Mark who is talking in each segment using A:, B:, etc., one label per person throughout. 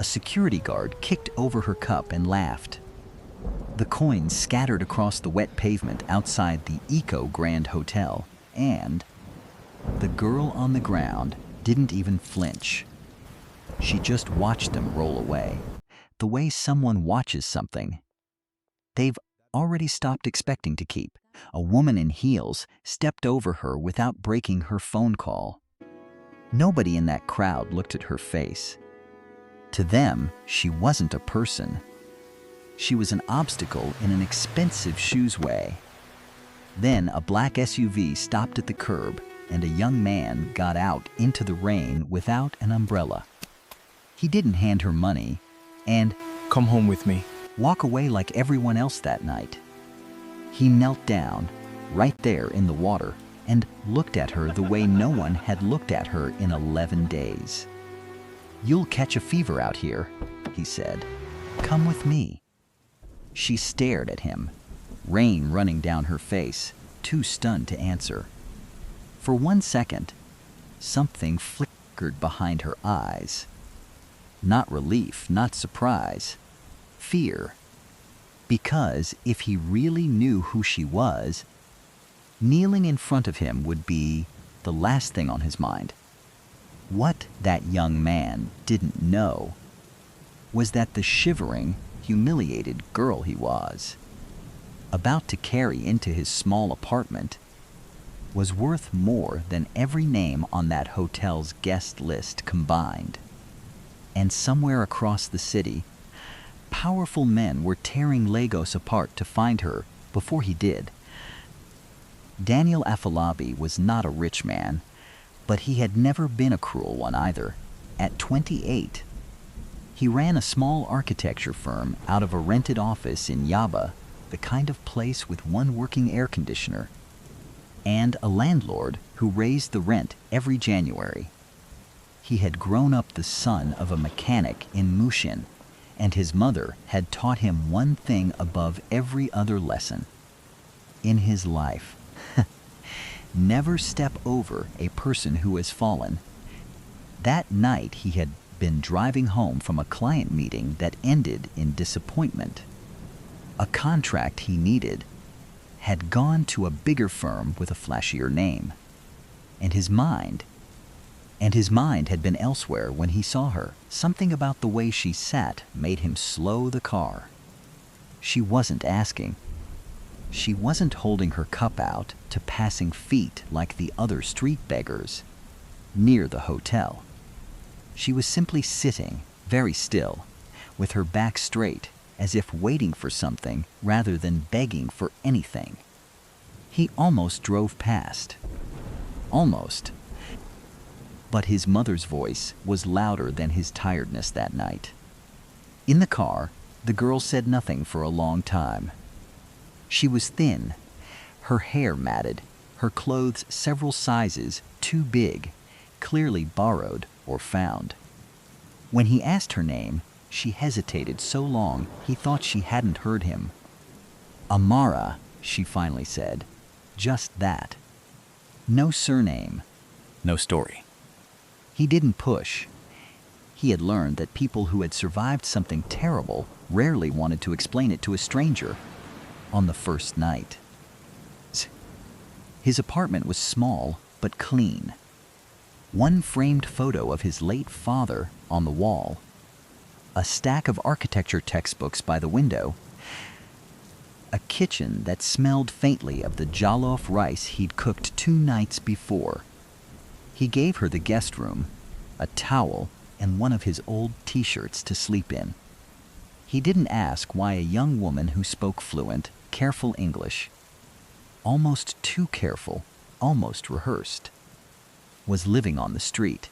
A: a security guard kicked over her cup and laughed. The coins scattered across the wet pavement outside the Eco Grand Hotel, and the girl on the ground didn't even flinch. She just watched them roll away, the way someone watches something they've already stopped expecting to keep. A woman in heels stepped over her without breaking her phone call. Nobody in that crowd looked at her face. To them, she wasn't a person. She was an obstacle in an expensive shoes way. Then a black SUV stopped at the curb, and a young man got out into the rain without an umbrella. He didn't hand her money and
B: Come home with me.
A: walk away like everyone else that night. He knelt down, right there in the water, and looked at her the way no one had looked at her in 11 days. "You'll catch a fever out here," he said. "Come with me." She stared at him, rain running down her face, too stunned to answer. For 1 second, something flickered behind her eyes. Not relief, not surprise, fear. Because if he really knew who she was, kneeling in front of him would be the last thing on his mind. What that young man didn't know was that the shivering, humiliated girl he was about to carry into his small apartment was worth more than every name on that hotel's guest list combined. And somewhere across the city, powerful men were tearing Lagos apart to find her before he did. Daniel Afolabi was not a rich man, but he had never been a cruel one either. At 28, he ran a small architecture firm out of a rented office in Yaba, the kind of place with one working air conditioner, and a landlord who raised the rent every January. He had grown up the son of a mechanic in Mushin, and his mother had taught him one thing above every other lesson in his life. Never step over a person who has fallen. That night he had been driving home from a client meeting that ended in disappointment. A contract he needed had gone to a bigger firm with a flashier name, and his mind had been elsewhere when he saw her. Something about the way she sat made him slow the car. She wasn't asking. She wasn't holding her cup out to passing feet like the other street beggars near the hotel. She was simply sitting, very still, with her back straight, as if waiting for something rather than begging for anything. He almost drove past. Almost. But his mother's voice was louder than his tiredness that night. In the car, the girl said nothing for a long time. She was thin, her hair matted, her clothes several sizes too big, clearly borrowed or found. When he asked her name, she hesitated so long he thought she hadn't heard him. "Amara," she finally said. Just that. No surname.
B: No story.
A: He didn't push. He had learned that people who had survived something terrible rarely wanted to explain it to a stranger on the first night. His apartment was small but clean. One framed photo of his late father on the wall, a stack of architecture textbooks by the window, a kitchen that smelled faintly of the jollof rice he'd cooked 2 nights before. He gave her the guest room, a towel, and one of his old t-shirts to sleep in. He didn't ask why a young woman who spoke fluent, careful English, almost too careful, almost rehearsed, was living on the street.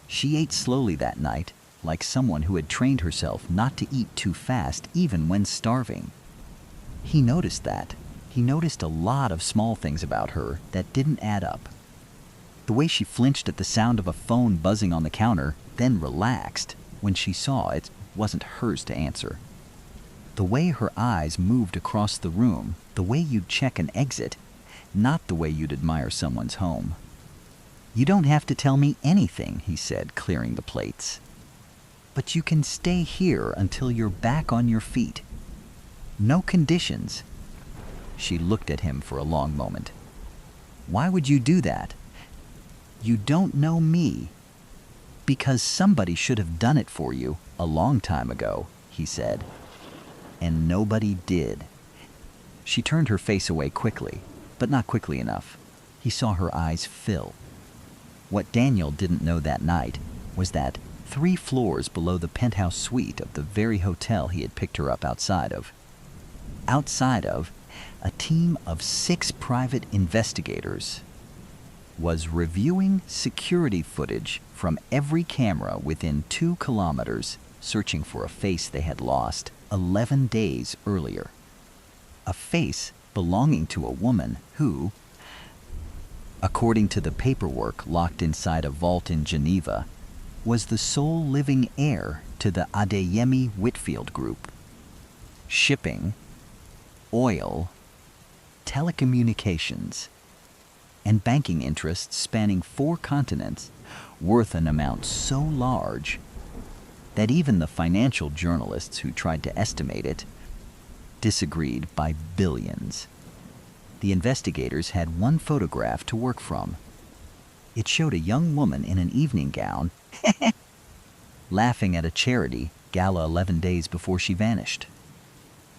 A: She ate slowly that night, like someone who had trained herself not to eat too fast even when starving. He noticed that. He noticed a lot of small things about her that didn't add up. The way she flinched at the sound of a phone buzzing on the counter, then relaxed when she saw it wasn't hers to answer. The way her eyes moved across the room, the way you'd check an exit, not the way you'd admire someone's home. "You don't have to tell me anything," he said, clearing the plates. But you can stay here until you're back on your feet. No conditions. She looked at him for a long moment. Why would you do that? You don't know me. Because somebody should have done it for you a long time ago, he said. And nobody did. She turned her face away quickly, but not quickly enough. He saw her eyes fill. What Daniel didn't know that night was that 3 floors below the penthouse suite of the very hotel he had picked her up outside of, a team of 6 private investigators was reviewing security footage from every camera within 2 kilometers, searching for a face they had lost 11 days earlier. A face belonging to a woman who, according to the paperwork locked inside a vault in Geneva, was the sole living heir to the Adeyemi Whitfield Group. Shipping, oil, telecommunications, and banking interests spanning 4 continents, worth an amount so large that even the financial journalists who tried to estimate it disagreed by billions. The investigators had one photograph to work from. It showed a young woman in an evening gown laughing at a charity gala 11 days before she vanished.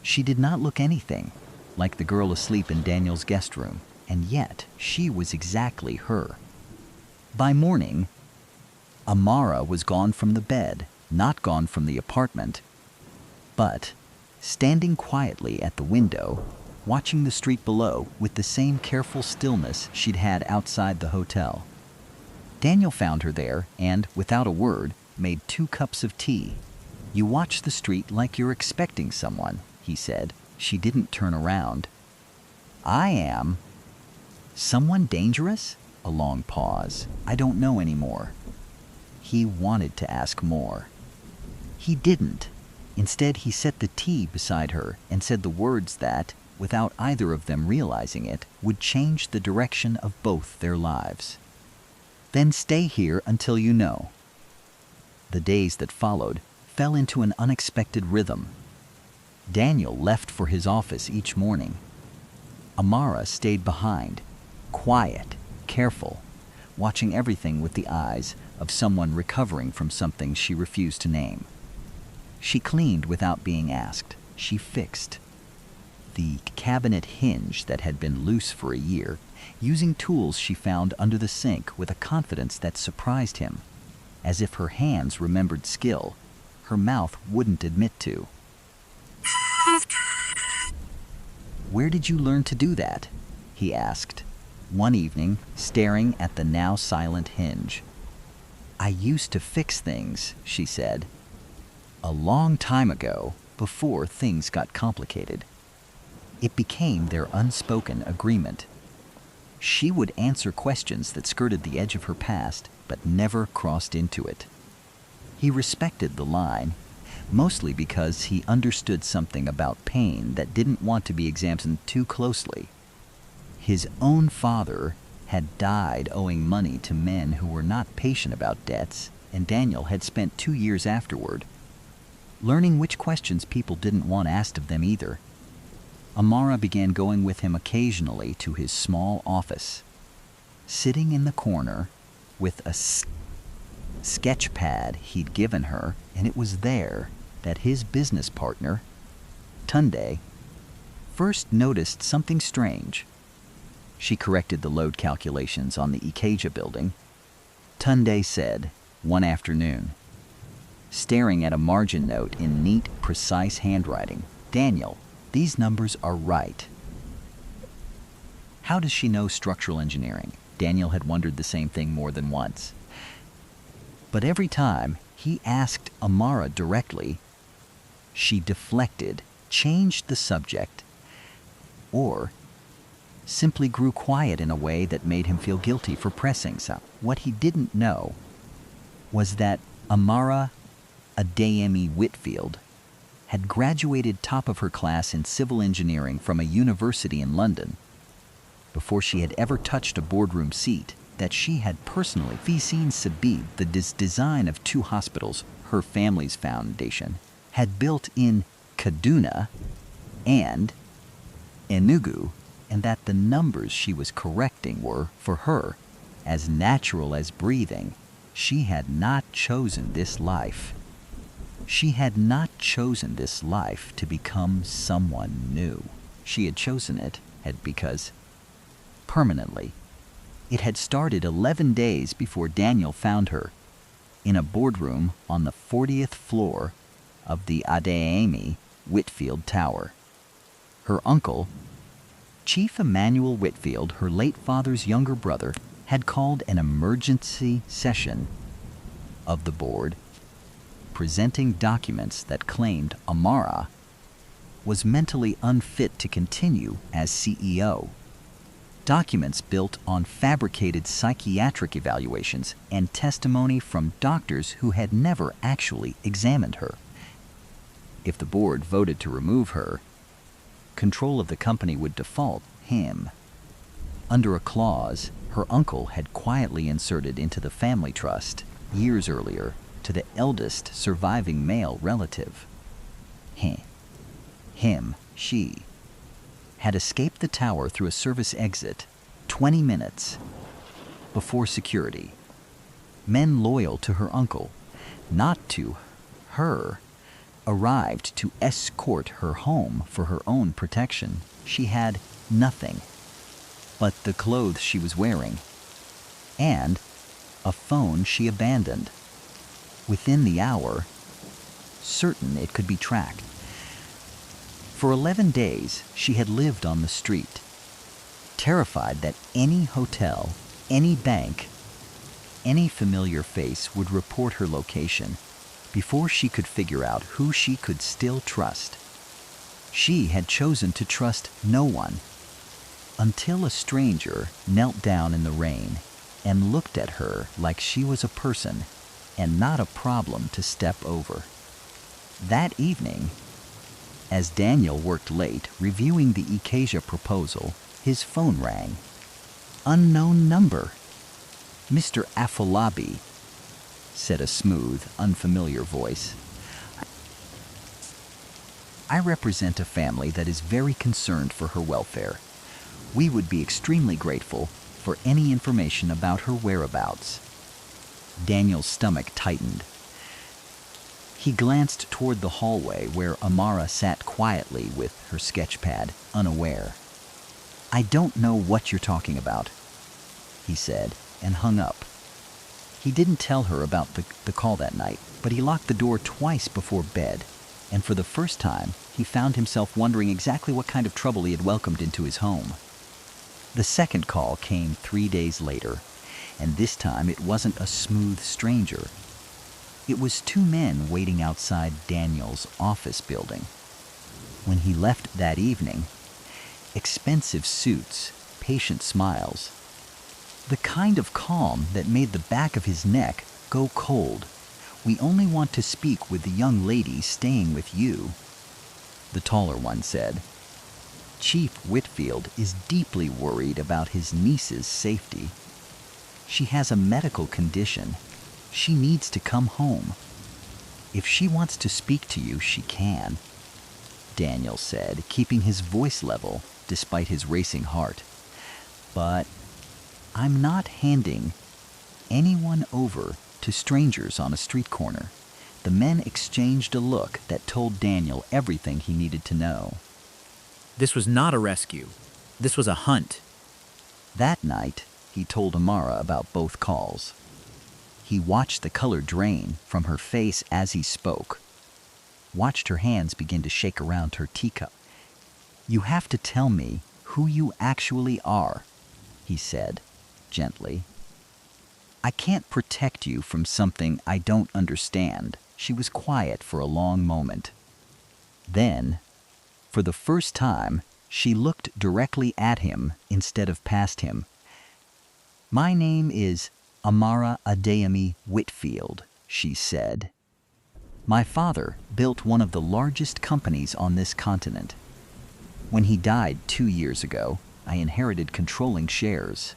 A: She did not look anything like the girl asleep in Daniel's guest room, and yet she was exactly her. By morning, Amara was gone from the bed, not gone from the apartment, but standing quietly at the window, watching the street below with the same careful stillness she'd had outside the hotel. Daniel found her there and, without a word, made 2 cups of tea. You watch the street like you're expecting someone, he said. She didn't turn around. I am. Someone dangerous? A long pause. I don't know anymore. He wanted to ask more. He didn't. Instead, he set the tea beside her and said the words that, without either of them realizing it, would change the direction of both their lives. Then stay here until you know. The days that followed fell into an unexpected rhythm. Daniel left for his office each morning. Amara stayed behind, quiet, careful, watching everything with the eyes of someone recovering from something she refused to name. She cleaned without being asked. She fixed the cabinet hinge that had been loose for a year, using tools she found under the sink with a confidence that surprised him, as if her hands remembered skill her mouth wouldn't admit to. Where did you learn to do that? He asked, one evening, staring at the now silent hinge. I used to fix things, she said. A long time ago, before things got complicated. It became their unspoken agreement. She would answer questions that skirted the edge of her past, but never crossed into it. He respected the line, mostly because he understood something about pain that didn't want to be examined too closely. His own father had died owing money to men who were not patient about debts, and Daniel had spent 2 years afterward learning which questions people didn't want asked of them either. Amara began going with him occasionally to his small office, sitting in the corner with a sketch pad he'd given her, and it was there that his business partner, Tunde, first noticed something strange. She corrected the load calculations on the Ikeja building. Tunde said, one afternoon, staring at a margin note in neat, precise handwriting, Daniel, these numbers are right. How does she know structural engineering? Daniel had wondered the same thing more than once. But every time he asked Amara directly, she deflected, changed the subject, or simply grew quiet in a way that made him feel guilty for pressing some. What he didn't know was that Amara Adeyemi Whitfield had graduated top of her class in civil engineering from a university in London before she had ever touched a boardroom seat, that she had personally seen Sabib the design of 2 hospitals her family's foundation, had built in Kaduna and Enugu, and that the numbers she was correcting were, for her, as natural as breathing. She had not chosen this life. She had not chosen this life to become someone new. She had chosen it because, permanently, it had started 11 days before Daniel found her in a boardroom on the 40th floor of the Adeyemi Whitfield Tower. Her uncle, Chief Emmanuel Whitfield, her late father's younger brother, had called an emergency session of the board, presenting documents that claimed Amara was mentally unfit to continue as CEO. Documents built on fabricated psychiatric evaluations and testimony from doctors who had never actually examined her. If the board voted to remove her, control of the company would default him. Under a clause her uncle had quietly inserted into the family trust years earlier to the eldest surviving male relative. She had escaped the tower through a service exit 20 minutes before security. Men loyal to her uncle, not to her, arrived to escort her home for her own protection. She had nothing but the clothes she was wearing and a phone she abandoned within the hour, certain it could be tracked. For 11 days, she had lived on the street, terrified that any hotel, any bank, any familiar face would report her location before she could figure out who she could still trust. She had chosen to trust no one until a stranger knelt down in the rain and looked at her like she was a person and not a problem to step over. That evening, as Daniel worked late reviewing the Ikeja proposal, his phone rang. Unknown number. Mr. Afolabi, said a smooth, unfamiliar voice. I represent a family that is very concerned for her welfare. We would be extremely grateful for any information about her whereabouts. Daniel's stomach tightened. He glanced toward the hallway where Amara sat quietly with her sketchpad, unaware. I don't know what you're talking about, he said, and hung up. He didn't tell her about the call that night, but he locked the door twice before bed, and for the first time, he found himself wondering exactly what kind of trouble he had welcomed into his home. The second call came 3 days later, and this time it wasn't a smooth stranger. It was 2 men waiting outside Daniel's office building. When he left that evening, expensive suits, patient smiles, the kind of calm that made the back of his neck go cold. We only want to speak with the young lady staying with you, the taller one said. Chief Whitfield is deeply worried about his niece's safety. She has a medical condition. She needs to come home. If she wants to speak to you, she can, Daniel said, keeping his voice level despite his racing heart. But I'm not handing anyone over to strangers on a street corner. The men exchanged a look that told Daniel everything he needed to know.
B: This was not a rescue. This was a hunt.
A: That night, he told Amara about both calls. He watched the color drain from her face as he spoke, watched her hands begin to shake around her teacup. You have to tell me who you actually are, he said, gently. I can't protect you from something I don't understand. She was quiet for a long moment. Then, for the first time, she looked directly at him instead of past him. My name is Amara Adeyemi Whitfield, she said. My father built one of the largest companies on this continent. When he died 2 years ago, I inherited controlling shares.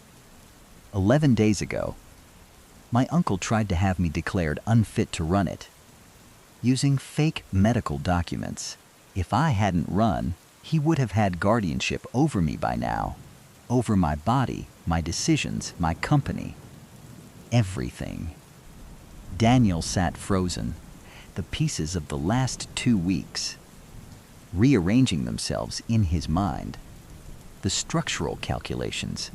A: 11 days ago, my uncle tried to have me declared unfit to run it. using fake medical documents. If I hadn't run, he would have had guardianship over me by now, over my body, my decisions, my company, everything. Daniel sat frozen, the pieces of the last 2 weeks, rearranging themselves in his mind. The structural calculations,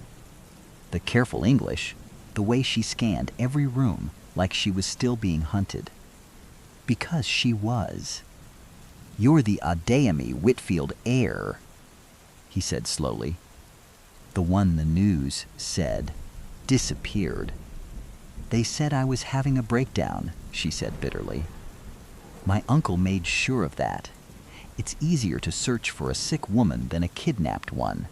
A: the careful English, the way she scanned every room like she was still being hunted. Because she was. "You're the Adeyemi Whitfield heir," he said slowly. "The one the news said disappeared." "They said I was having a breakdown," she said bitterly. "My uncle made sure of that. It's easier to search for a sick woman than a kidnapped one."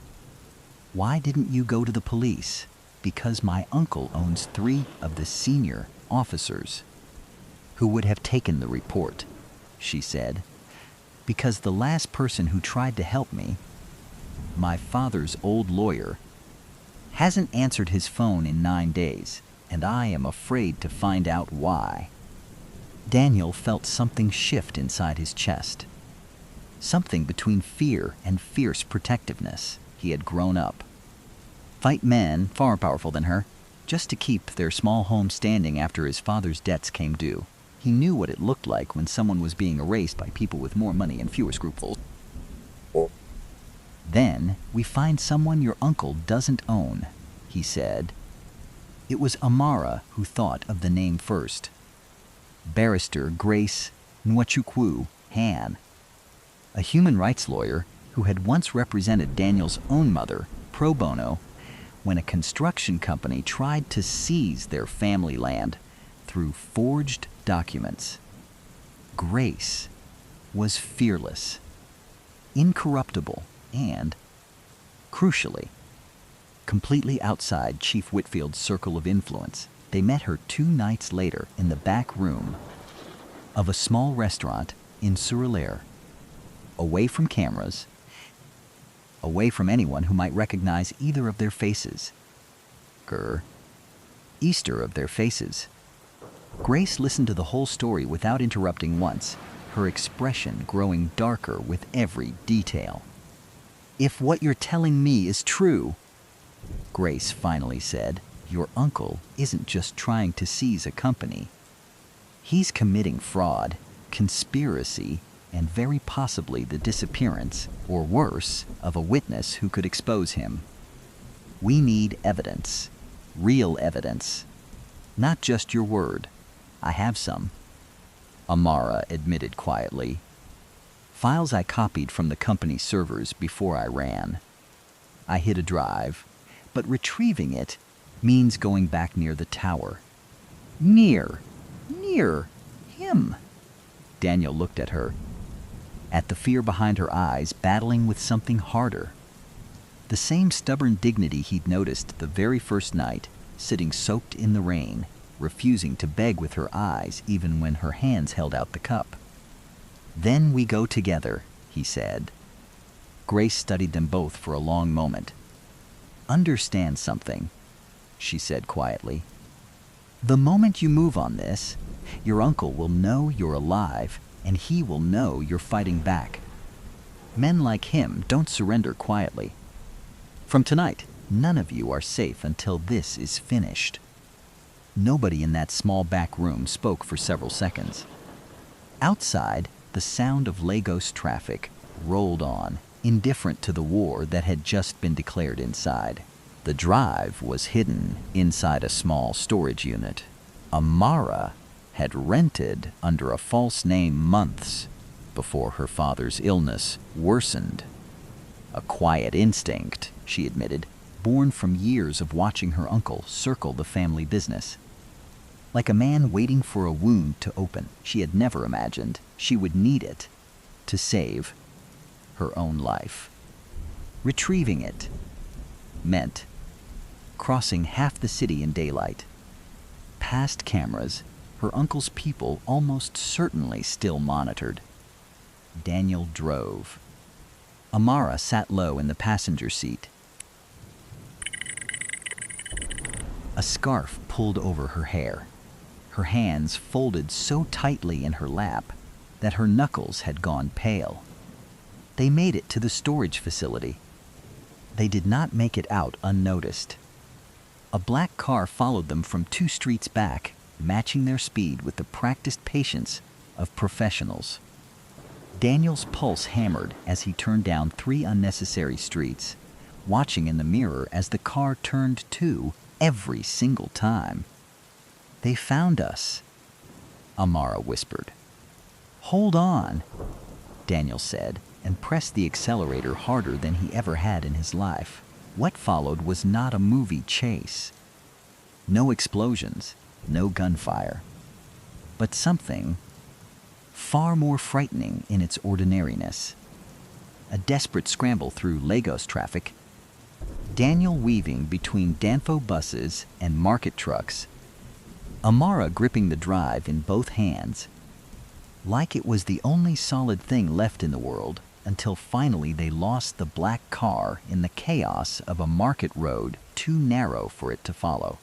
A: "Why didn't you go to the police?" "Because my uncle owns 3 of the senior officers who would have taken the report," she said. "Because the last person who tried to help me, my father's old lawyer, hasn't answered his phone in 9 days, and I am afraid to find out why." Daniel felt something shift inside his chest. Something between fear and fierce protectiveness. He had grown up. Fight men far powerful than her, just to keep their small home standing after his father's debts came due. He knew what it looked like when someone was being erased by people with more money and fewer scruples. "Then we find someone your uncle doesn't own," he said. It was Amara who thought of the name first. Barrister Grace Nwachukwu Han, a human rights lawyer who had once represented Daniel's own mother, pro bono, when a construction company tried to seize their family land through forged documents. Grace was fearless, incorruptible, and, crucially, completely outside Chief Whitfield's circle of influence. They met her 2 nights later in the back room of a small restaurant in Surulere, away from cameras, away from anyone who might recognize either of their faces. Easter of their faces. Grace listened to the whole story without interrupting once, her expression growing darker with every detail. "If what you're telling me is true," Grace finally said, "your uncle isn't just trying to seize a company. He's committing fraud, conspiracy, and very possibly the disappearance, or worse, of a witness who could expose him. We need evidence, real evidence, not just your word. I have some," Amara admitted quietly. "Files I copied from the company servers before I ran. I hit a drive, but retrieving it means going back near the tower." Near him. Daniel looked at her, at the fear behind her eyes battling with something harder. The same stubborn dignity he'd noticed the very first night, sitting soaked in the rain, refusing to beg with her eyes even when her hands held out the cup. "Then we go together," he said. Grace studied them both for a long moment. "Understand something," she said quietly. "The moment you move on this, your uncle will know you're alive, and he will know you're fighting back. Men like him don't surrender quietly. From tonight, none of you are safe until this is finished." Nobody in that small back room spoke for several seconds. Outside, the sound of Lagos traffic rolled on, indifferent to the war that had just been declared inside. The drive was hidden inside a small storage unit. Amara had rented under a false name months before her father's illness worsened. A quiet instinct, she admitted, born from years of watching her uncle circle the family business. Like a man waiting for a wound to open, she had never imagined she would need it to save her own life. Retrieving it meant crossing half the city in daylight. Past cameras, her uncle's people almost certainly still monitored. Daniel drove. Amara sat low in the passenger seat. A scarf pulled over her hair. Her hands folded so tightly in her lap, that her knuckles had gone pale. They made it to the storage facility. They did not make it out unnoticed. A black car followed them from 2 streets back, matching their speed with the practiced patience of professionals. Daniel's pulse hammered as he turned down 3 unnecessary streets, watching in the mirror as the car turned too every single time. "They found us," Amara whispered. "Hold on," Daniel said, and pressed the accelerator harder than he ever had in his life. What followed was not a movie chase. No explosions, no gunfire, but something far more frightening in its ordinariness. A desperate scramble through Lagos traffic, Daniel weaving between Danfo buses and market trucks, Amara gripping the drive in both hands, like it was the only solid thing left in the world, until finally they lost the black car in the chaos of a market road too narrow for it to follow.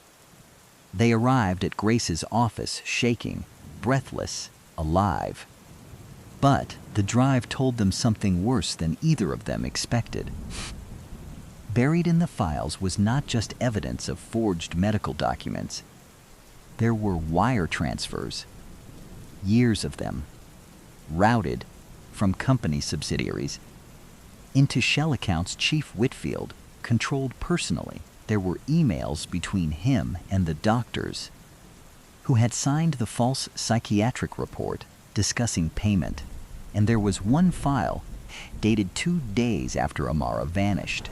A: They arrived at Grace's office shaking, breathless, alive. But the drive told them something worse than either of them expected. Buried in the files was not just evidence of forged medical documents. There were wire transfers, years of them, routed from company subsidiaries into shell accounts Chief Whitfield controlled personally. There were emails between him and the doctors who had signed the false psychiatric report discussing payment, and there was one file dated 2 days after Amara vanished.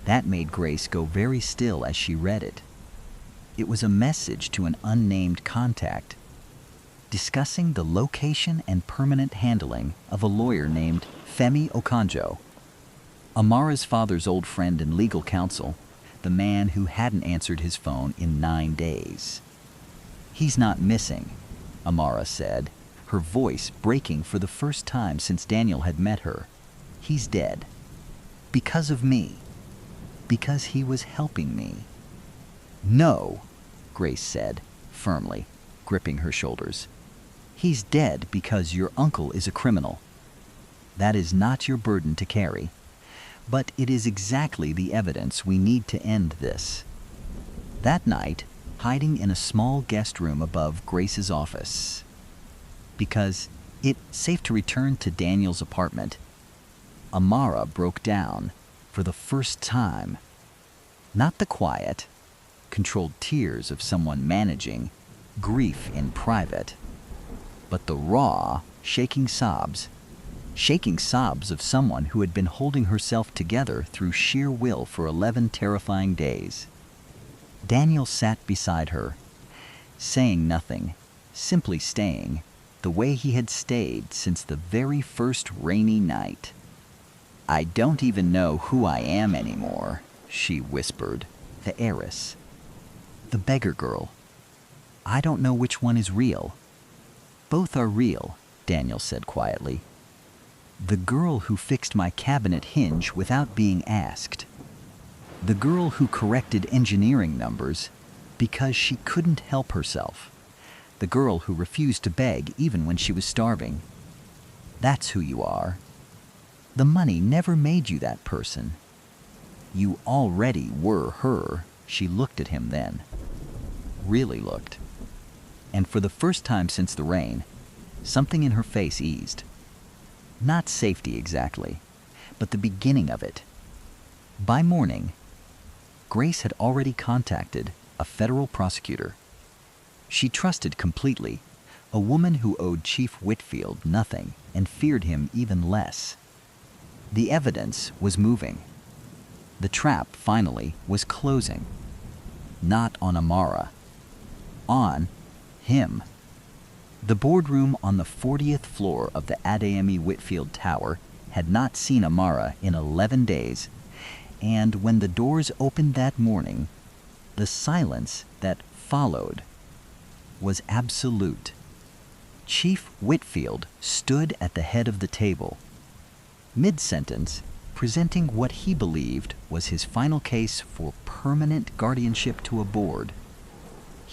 A: That made Grace go very still as she read it. It was a message to an unnamed contact discussing the location and permanent handling of a lawyer named Femi Okonjo, Amara's father's old friend and legal counsel, the man who hadn't answered his phone in 9 days. "He's not missing," Amara said, her voice breaking for the first time since Daniel had met her. "He's dead. Because of me. Because he was helping me." "No," Grace said, firmly, gripping her shoulders. "He's dead because your uncle is a criminal. That is not your burden to carry, but it is exactly the evidence we need to end this." That night, hiding in a small guest room above Grace's office, because it's safe to return to Daniel's apartment, Amara broke down for the first time. Not the quiet, controlled tears of someone managing grief in private, but the raw, shaking sobs of someone who had been holding herself together through sheer will for 11 terrifying days. Daniel sat beside her, saying nothing, simply staying, the way he had stayed since the very first rainy night. "I don't even know who I am anymore," she whispered, the heiress. "The beggar girl. I don't know which one is real." "Both are real," Daniel said quietly. "The girl who fixed my cabinet hinge without being asked. The girl who corrected engineering numbers because she couldn't help herself. The girl who refused to beg even when she was starving. That's who you are. The money never made you that person. You already were her." She looked at him then. Really looked. And for the first time since the rain, something in her face eased. Not safety exactly, but the beginning of it. By morning, Grace had already contacted a federal prosecutor. She trusted completely, a woman who owed Chief Whitfield nothing and feared him even less. The evidence was moving. The trap, finally, was closing. Not on Amara. On him. The boardroom on the 40th floor of the Adeyemi Whitfield Tower had not seen Amara in 11 days, and when the doors opened that morning, the silence that followed was absolute. Chief Whitfield stood at the head of the table, mid-sentence, presenting what he believed was his final case for permanent guardianship to a board.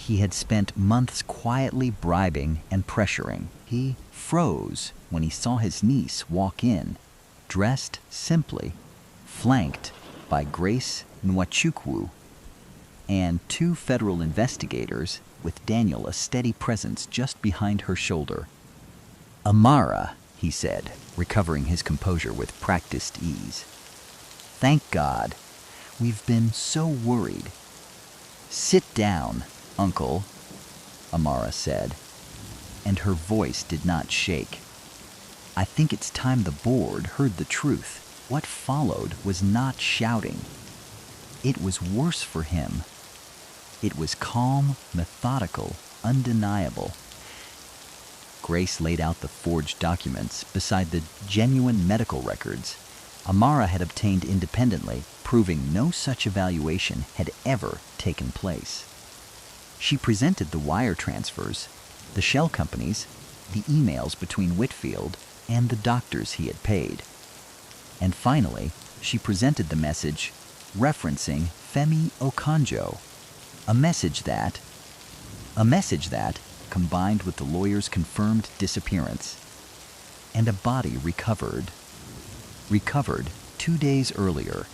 A: he had spent months quietly bribing and pressuring. He froze when he saw his niece walk in, dressed simply, flanked by Grace Nwachukwu and 2 federal investigators with Daniel a steady presence just behind her shoulder. "Amara," he said, recovering his composure with practiced ease. "Thank God. We've been so worried." "Sit down, Uncle," Amara said, and her voice did not shake. "I think it's time the board heard the truth." What followed was not shouting. It was worse for him. It was calm, methodical, undeniable. Grace laid out the forged documents beside the genuine medical records Amara had obtained independently, proving no such evaluation had ever taken place. She presented the wire transfers, the shell companies, the emails between Whitfield and the doctors he had paid. And finally, she presented the message referencing Femi Okonjo, a message that, combined with the lawyer's confirmed disappearance, and a body recovered 2 days earlier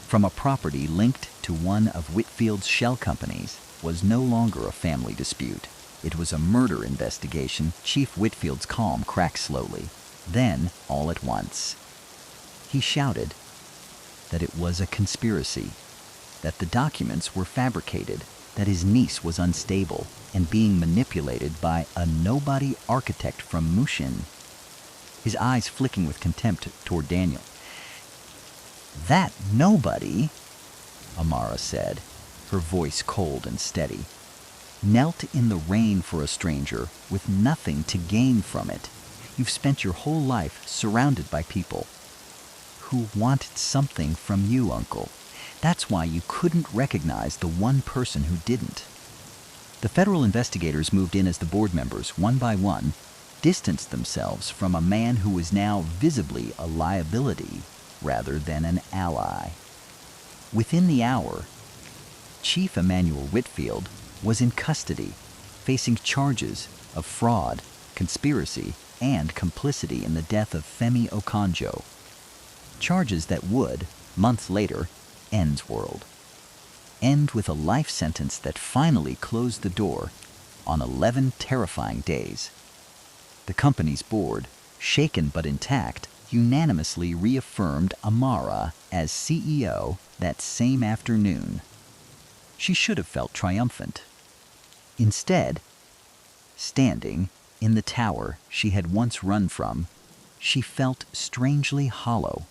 A: from a property linked to one of Whitfield's shell companies, was no longer a family dispute. It was a murder investigation. Chief Whitfield's calm cracked slowly. Then, all at once, he shouted that it was a conspiracy, that the documents were fabricated, that his niece was unstable and being manipulated by a nobody architect from Mushin, his eyes flicking with contempt toward Daniel. "That nobody," Amara said, her voice cold and steady, "knelt in the rain for a stranger with nothing to gain from it. You've spent your whole life surrounded by people who wanted something from you, Uncle. That's why you couldn't recognize the one person who didn't." The federal investigators moved in as the board members, one by one, distanced themselves from a man who was now visibly a liability rather than an ally. Within the hour, Chief Emmanuel Whitfield was in custody, facing charges of fraud, conspiracy, and complicity in the death of Femi Okonjo. Charges that would, months later, end with a life sentence that finally closed the door on 11 terrifying days. The company's board, shaken but intact, unanimously reaffirmed Amara as CEO that same afternoon. She should have felt triumphant. Instead, standing in the tower she had once run from, she felt strangely hollow,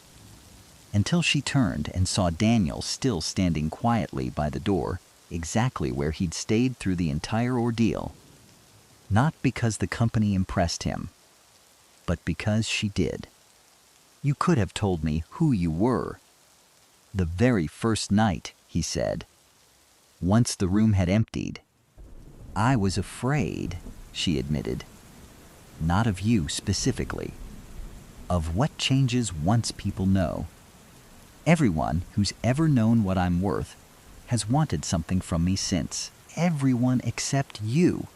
A: until she turned and saw Daniel still standing quietly by the door, exactly where he'd stayed through the entire ordeal. Not because the company impressed him, but because she did. "You could have told me who you were the very first night," he said, once the room had emptied. "I was afraid," she admitted. "Not of you specifically. Of what changes once people know. Everyone who's ever known what I'm worth has wanted something from me since. Everyone except you."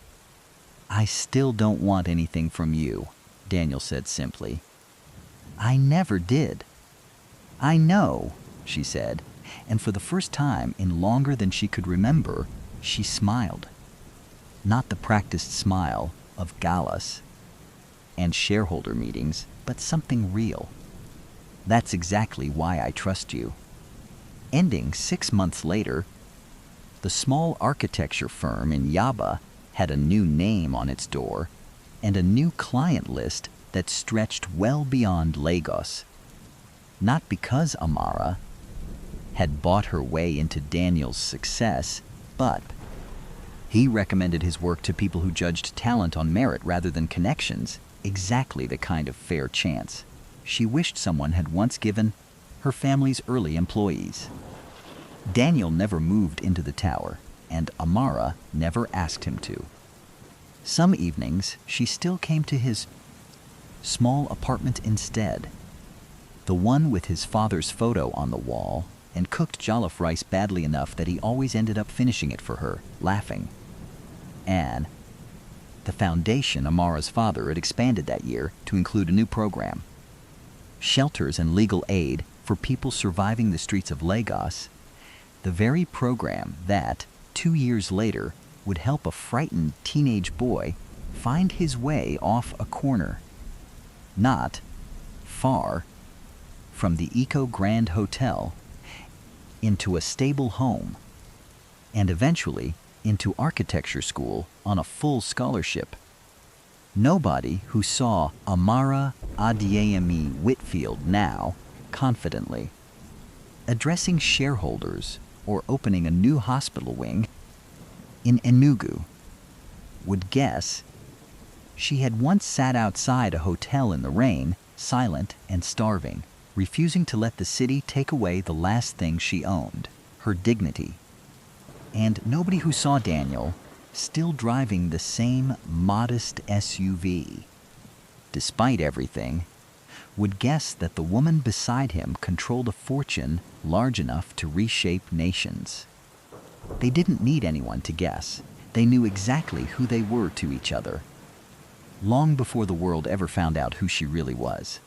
A: "I still don't want anything from you," Daniel said simply. "I never did." "I know," she said, and for the first time in longer than she could remember, she smiled. Not the practiced smile of galas and shareholder meetings, but something real. "That's exactly why I trust you." Ending 6 months later, the small architecture firm in Yaba had a new name on its door and a new client list that stretched well beyond Lagos. Not because Amara had bought her way into Daniel's success, but he recommended his work to people who judged talent on merit rather than connections, exactly the kind of fair chance she wished someone had once given her family's early employees. Daniel never moved into the tower, and Amara never asked him to. Some evenings, she still came to his small apartment instead, the one with his father's photo on the wall, and cooked jollof rice badly enough that he always ended up finishing it for her, laughing. Anne. The foundation, Amara's father, had expanded that year to include a new program: shelters and legal aid for people surviving the streets of Lagos, the very program that, 2 years later, would help a frightened teenage boy find his way off a corner, not far from the Eco Grand Hotel, into a stable home, and eventually into architecture school on a full scholarship. Nobody who saw Amara Adeyemi Whitfield now confidently addressing shareholders or opening a new hospital wing in Enugu would guess she had once sat outside a hotel in the rain, silent and starving, refusing to let the city take away the last thing she owned, her dignity. And nobody who saw Daniel still driving the same modest SUV, despite everything, would guess that the woman beside him controlled a fortune large enough to reshape nations. They didn't need anyone to guess. They knew exactly who they were to each other, long before the world ever found out who she really was.